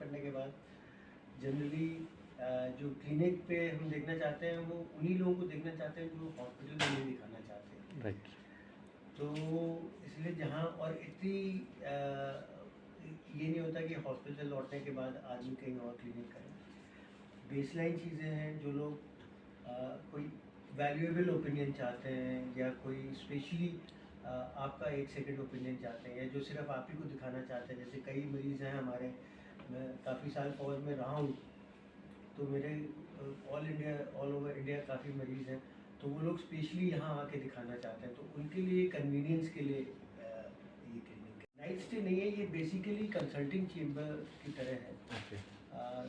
करने के बाद जनरली जो क्लिनिक पे हम देखना चाहते हैं वो उन्हीं लोगों को देखना चाहते हैं जो हॉस्पिटल में नहीं दिखाना चाहते हैं। राइट। तो इसलिए जहाँ और इतनी ये नहीं होता कि हॉस्पिटल से लौटने के बाद आदमी कहीं और क्लिनिक करे। बेसलाइन चीज़ें हैं जो लोग कोई वैल्यूएबल ओपिनियन चाहते हैं या कोई स्पेशली आपका 1 सेकंड ओपिनियन चाहते हैं या जो सिर्फ आप ही को दिखाना चाहते हैं। जैसे कई मरीज़ हैं हमारे, मैं काफ़ी साल फौज में रहा हूँ, तो मेरे ऑल ओवर इंडिया काफ़ी मरीज़ हैं, तो वो लोग स्पेशली यहाँ आके दिखाना चाहते हैं, तो उनके लिए कन्वीनियंस के लिए ये क्लिनिक है। नाइट स्टे नहीं है, ये बेसिकली कंसल्टिंग चेम्बर की तरह है। ओके।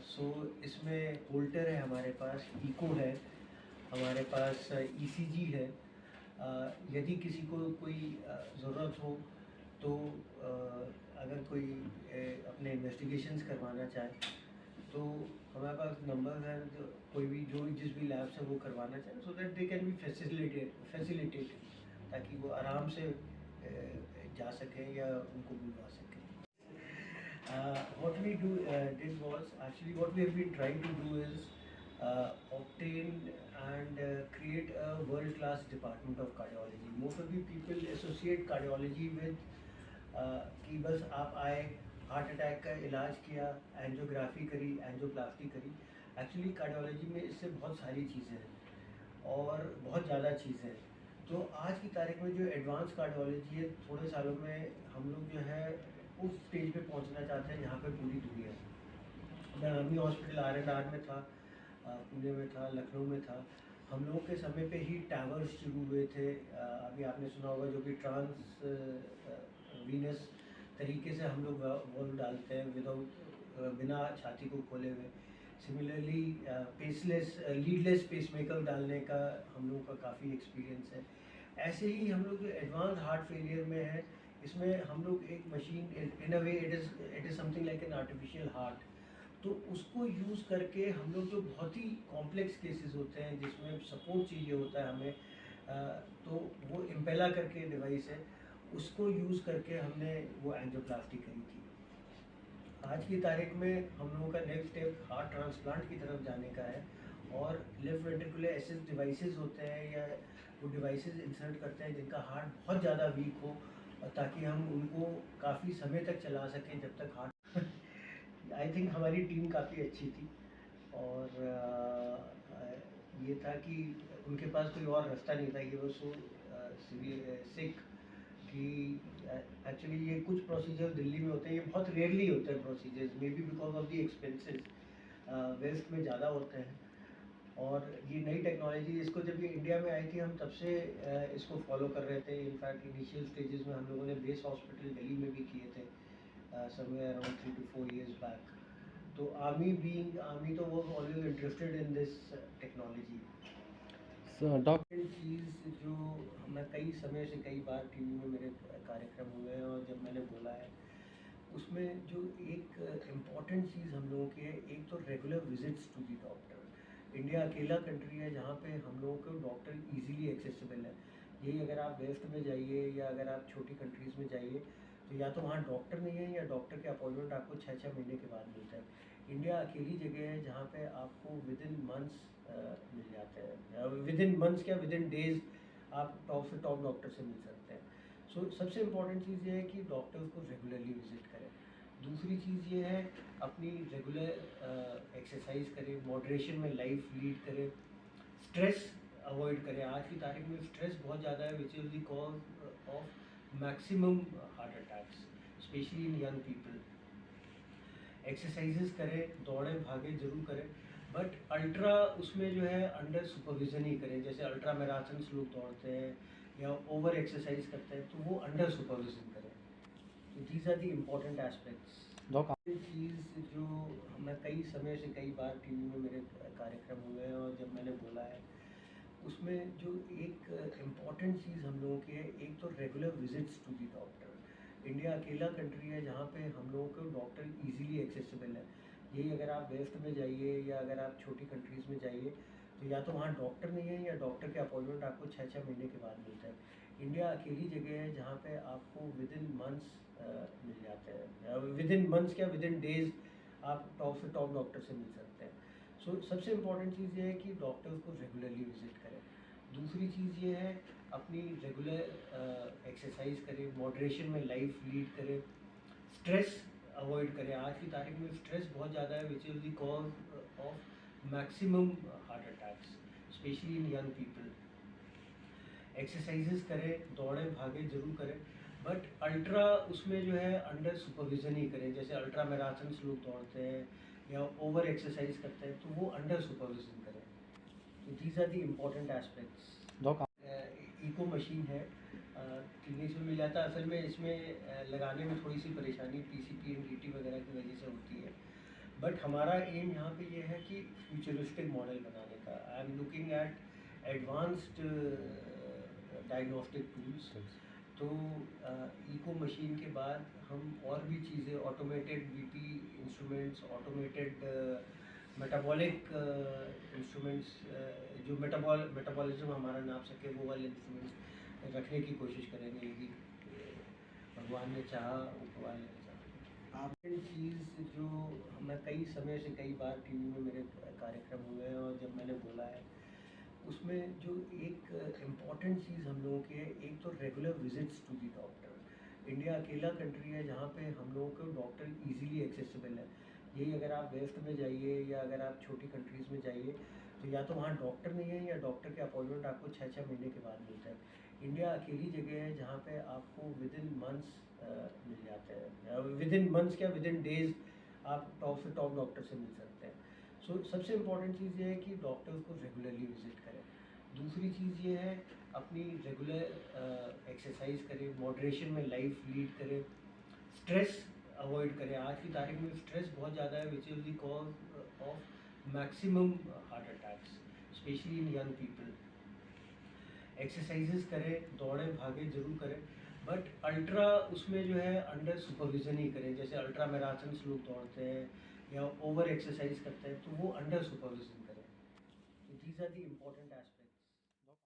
सो इसमें होल्टर है हमारे पास, इको है हमारे पास, ईसीजी है। यदि किसी को कोई ज़रूरत हो तो अगर कोई अपने इन्वेस्टिगेशंस करवाना चाहे तो हमारे पास नंबर है, जो कोई भी जो जिस भी लैब से वो करवाना चाहे, so that they can be facilitated, ताकि वो आराम से जा सकें या उनको बुलवा सकें। What we did was actually what we have been trying to do is obtain and create a world-class department of cardiology. Most of the people associate cardiology with कि बस आप आए, हार्ट अटैक का इलाज किया, एंजियोग्राफी करी, angioplasty करी। Actually cardiology में इससे बहुत सारी चीज़ें हैं और बहुत ज़्यादा चीज़ें हैं। तो आज की तारीख में जो एडवांस कार्डियोलॉजी है, थोड़े सालों में हम लोग जो है उस स्टेज पे पहुंचना चाहते हैं जहाँ पे पूरी दुनिया है। मैं आर्मी हॉस्पिटल R&R में था, पुणे में था, लखनऊ में था। हम लोगों के समय पे ही टावर्स शुरू हुए थे। अभी आपने सुना होगा जो कि ट्रांस वीनस तरीके से हम लोग वॉल्व डालते हैं विदाउट बिना छाती को खोले हुए। सिमिलरली पेसलेस लीडलेस पेसमेकर डालने का हम लोगों का काफ़ी एक्सपीरियंस है। ऐसे ही हम लोग एडवांस हार्ट फेलियर में है, इसमें हम लोग एक machine in a way it is something like an artificial heart, तो उसको यूज़ करके हम लोग जो बहुत ही कॉम्प्लेक्स केसेस होते हैं जिसमें सपोर्ट चाहिए होता है हमें, तो वो इम्पेला करके डिवाइस है, उसको यूज़ करके हमने वो एंजियोप्लास्टी करी थी। आज की तारीख में हम लोगों का नेक्स्ट स्टेप हार्ट ट्रांसप्लांट की तरफ जाने का है और लेफ्ट वेंट्रिकुलर असिस्ट डिवाइसेस होते हैं या वो डिवाइसेस इंसर्ट करते हैं जिनका हार्ट बहुत ज़्यादा वीक हो, ताकि हम उनको काफ़ी समय तक चला सकें जब तक हार्ट आई थिंक हमारी टीम काफ़ी अच्छी थी और ये था कि उनके पास कोई और रास्ता नहीं था कि वो सो सिक कि एक्चुअली ये कुछ प्रोसीजर दिल्ली में होते हैं, ये बहुत रेयरली होते हैं procedures, may be because of the expenses West में ज़्यादा होते हैं। और ये नई टेक्नोलॉजी, इसको जब ये इंडिया में आई थी हम तब से इसको फॉलो कर रहे थे। इनफैक्ट इनिशियल स्टेजेस में हम लोगों ने बेस हॉस्पिटल दिल्ली में भी किए थे somewhere around 3 to 4 years back. तो आर्मी तो वो always interested in this technology. Doctor चीज़ जो मैं कई समय से कई बार टीवी में मेरे कार्यक्रम हुए हैं और जब मैंने बोला है, उसमें जो एक इम्पॉर्टेंट चीज़ हम लोगों की है, एक तो regular visits to the doctor. India अकेला कंट्री है जहाँ पे हम लोगों को डॉक्टर इजीली एक्सेसिबल है। यही अगर आप वेस्ट में जाइए या अगर आप छोटी कंट्रीज़ में जाइए तो या तो वहाँ डॉक्टर नहीं है या डॉक्टर के अपॉइंटमेंट आपको 6-6 महीने के बाद मिलता है। इंडिया अकेली जगह है जहाँ पे आपको विद इन मंथ्स मिल जाते हैं, विद इन मंथ्स क्या विद इन डेज आप टॉप से टॉप डॉक्टर से मिल सकते हैं। सो सबसे इम्पॉर्टेंट चीज़ ये है कि डॉक्टर्स को रेगुलरली विजिट करें। दूसरी चीज़ ये है अपनी रेगुलर एक्सरसाइज करें, मॉडरेशन में लाइफ लीड करें, स्ट्रेस अवॉइड करें। आज की तारीख में स्ट्रेस बहुत ज़्यादा है which is the cause of maximum heart attacks specially in young people. Exercises करें, दौड़ें भागें ज़रूर करें, बट अल्ट्रा उसमें जो है अंडर सुपरविज़न ही करें। जैसे अल्ट्रा मैराथन्स लोग दौड़ते हैं या ओवर एक्सरसाइज करते हैं तो वो अंडर सुपरविज़न करें। तो these are the important aspects. चीज़ जो मैं कई समय से कई बार टीवी में मेरे कार्यक्रम हुए हैं और जब मैंने बोला है, उसमें जो एक इम्पॉर्टेंट चीज़ हम लोगों की है, एक तो regular visits to the doctor. India अकेला कंट्री है जहाँ पे हम लोगों को डॉक्टर इजीली एक्सेसिबल है। यही अगर आप वेस्ट में जाइए या अगर आप छोटी कंट्रीज़ में जाइए तो या तो वहाँ डॉक्टर नहीं है या डॉक्टर के अपॉइंटमेंट आपको 6-6 महीने के बाद मिलता है। इंडिया अकेली जगह है जहाँ पे आपको विद इन मंथ्स मिल जाते हैं, विद इन मंथ्स क्या विद इन डेज आप टॉप से टॉप डॉक्टर से मिल सकते हैं। सो सबसे इम्पॉर्टेंट चीज़ ये है कि डॉक्टर को रेगुलरली विजिट करें। दूसरी चीज़ ये है अपनी रेगुलर एक्सरसाइज करें, मॉडरेशन में लाइफ लीड करें, स्ट्रेस अवॉइड करें। आज की तारीख में स्ट्रेस बहुत ज़्यादा है, which is the cause of maximum heart attacks specially in young people. Exercises करें, दौड़ें भागें ज़रूर करें, बट अल्ट्रा उसमें जो है अंडर सुपरविज़न ही करें। जैसे अल्ट्रा मैराथन्स लोग दौड़ते हैं या ओवर एक्सरसाइज करते हैं, तो वो अंडर सुपरविज़न करें। तो these are the important aspects. डॉक इको मशीन है, क्लिनिक्स में मिल जाता है। असल में इसमें लगाने में थोड़ी सी परेशानी पीसीपी एनडीटी वगैरह की वजह से होती है, बट हमारा एम यहाँ पे ये है कि फ्यूचरिस्टिक मॉडल बनाने का। I am looking at advanced diagnostic tools. तो इको मशीन के बाद हम और भी चीज़ें, automated BP instruments, automated metabolic instruments, जो मेटाबॉलिज्म हमारा नाप सके, वो वाले इंस्ट्रूमेंट्स रखने की कोशिश करेंगे यदि भगवान ने चाहा, ऊपर ने चाहा। आप चीज़ जो मैं कई समय से कई बार टीवी में मेरे कार्यक्रम हुए हैं और जब मैंने बोला है, उसमें जो एक इम्पॉर्टेंट चीज़ हम लोगों की है, एक तो regular visits to the doctor. India अकेला कंट्री है जहाँ पे हम लोगों को डॉक्टर इजीली एक्सेसिबल है। यही अगर आप वेस्ट में जाइए या अगर आप छोटी कंट्रीज़ में जाइए, तो या तो वहाँ डॉक्टर नहीं है या डॉक्टर के अपॉइंटमेंट आपको 6-6 महीने के बाद मिलता है। इंडिया अकेली जगह है जहाँ पे आपको विद इन मंथ्स मिल जाते हैं, विद इन मंथ्स क्या, विद इन डेज़ आप टॉप से टॉप डॉक्टर से मिल सकते हैं। सो सबसे इम्पॉर्टेंट चीज़ ये है कि डॉक्टर को रेगुलरली विजिट करें। दूसरी चीज़ ये है अपनी रेगुलर एक्सरसाइज करें, मॉडरेशन में लाइफ लीड करें, स्ट्रेस अवॉइड करें। आज की तारीख में स्ट्रेस बहुत ज़्यादा है, which is the cause of maximum heart attacks specially in young people. Exercises करें, दौड़ें भागें ज़रूर करें, बट अल्ट्रा उसमें जो है अंडर सुपरविज़न ही करें। जैसे अल्ट्रा मैराथन्स लोग दौड़ते हैं या ओवर एक्सरसाइज करते हैं, तो वो अंडर सुपरविज़न करें। तो these are the important aspects.